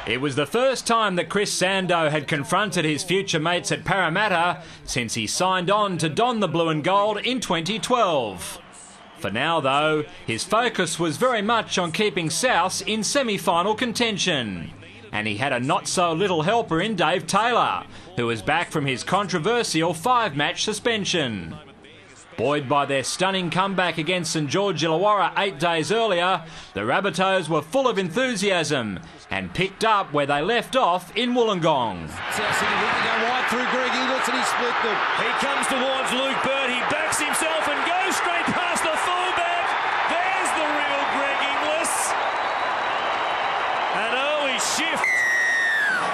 It was the first time that Chris Sando had confronted his future mates at Parramatta since he signed on to don the blue and gold in 2012. For now, though, his focus was very much on keeping Souths in semi-final contention. And he had a not-so-little helper in Dave Taylor, who was back from his controversial 5-match suspension. Buoyed by their stunning comeback against St George Illawarra 8 days earlier, the Rabbitohs were full of enthusiasm and picked up where they left off in Wollongong. South Sydney looking to go wide through Greg Inglis and he split them. He comes towards Luke Bird, he backs himself and goes straight past the fullback. There's the real Greg Inglis. An early shift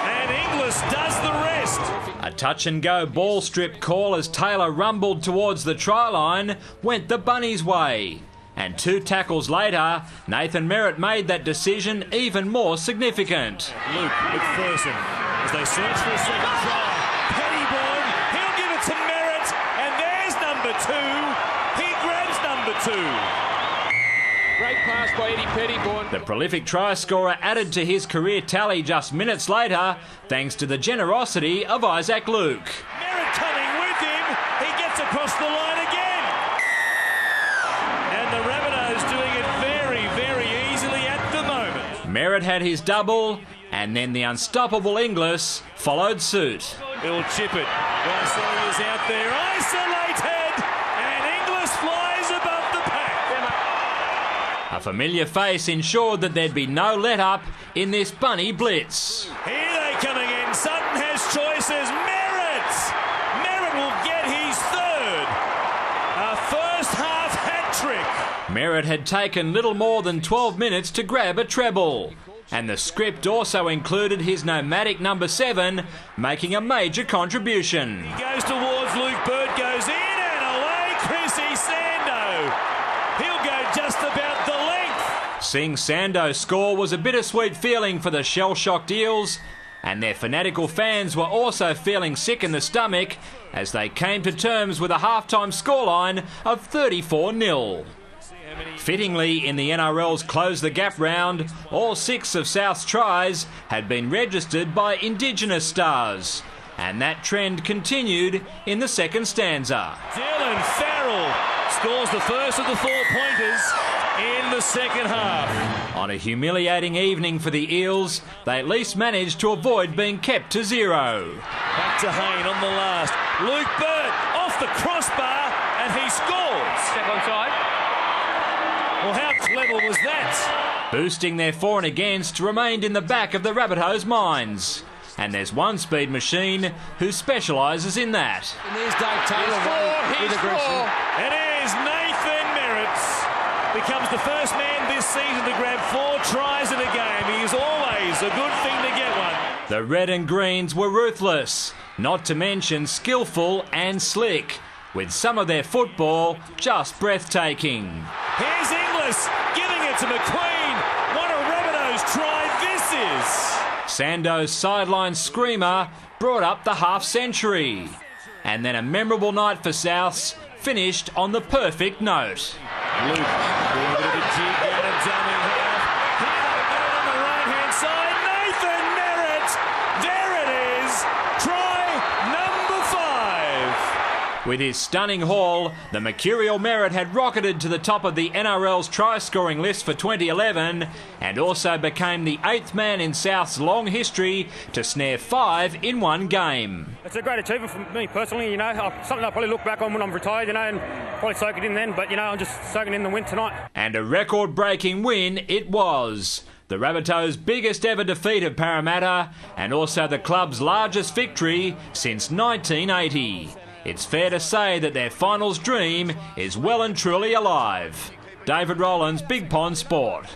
and Inglis does the rest. A touch-and-go ball strip call as Taylor rumbled towards the try line went the Bunnies' way. And 2 tackles later, Nathan Merritt made that decision even more significant. Luke McPherson as they search for a second try. Pettybourne, he'll give it to Merritt, and there's number 2. He grabs number 2. Great pass by Eddie Pettybourne. The prolific try scorer added to his career tally just minutes later, thanks to the generosity of Isaac Luke. Merritt coming with him, he gets across the line again. And the Rabbitohs doing it very, very easily at the moment. Merritt had his double, and then the unstoppable Inglis followed suit. He'll chip it. Garcia is out there, isolated, and Inglis flies above the pack. A familiar face ensured that there'd be no let-up in this bunny blitz. Here they come again. Sutton has choices. Merritt! Merritt will get his 3rd. A first-half hat-trick. Merritt had taken little more than 12 minutes to grab a treble. And the script also included his nomadic number 7 making a major contribution. He goes towards Luke Bird, goes in and away, Chrissy Sando. He'll go just about the length. Seeing Sando score was a bittersweet feeling for the shell-shocked Eels, and their fanatical fans were also feeling sick in the stomach as they came to terms with a half-time scoreline of 34-0. Fittingly, in the NRL's Close the Gap round, all 6 of South's tries had been registered by Indigenous stars, and that trend continued in the second stanza. Dylan Farrell scores the first of the 4-pointers in the second half. On a humiliating evening for the Eels, they at least managed to avoid being kept to 0. Back to Hayne on the last. Luke Bird off the crossbar and he scores. Step onside. Well, how clever was that? Boosting their for and against remained in the back of the Rabbitohs' minds. And there's one speed machine who specialises in that. And there's Dave Taylor with aggression. It is Nathan Merritt. Becomes the first man this season to grab 4 tries in a game. He is always a good thing to get one. The red and greens were ruthless, not to mention skillful and slick, with some of their football just breathtaking. Here's Inglis giving it to McQueen. What a Rabbitohs try this is. Sando's sideline screamer brought up the half-century. And then a memorable night for Souths finished on the perfect note. Luke doing a bit of a jig down a dummy half. Here on the right-hand side. Nathan Merritt. There it is. Try number 5. With his stunning haul, the mercurial Merritt had rocketed to the top of the NRL's try-scoring list for 2011 and also became the 8th man in South's long history to snare 5 in one game. It's a great achievement for me personally, something I'll probably look back on when I'm retired, and probably soak it in then, but, I'm just soaking in the win tonight. And a record-breaking win it was. The Rabbitohs' biggest ever defeat of Parramatta and also the club's largest victory since 1980. It's fair to say that their finals dream is well and truly alive. David Rowlands, Big Pond Sport.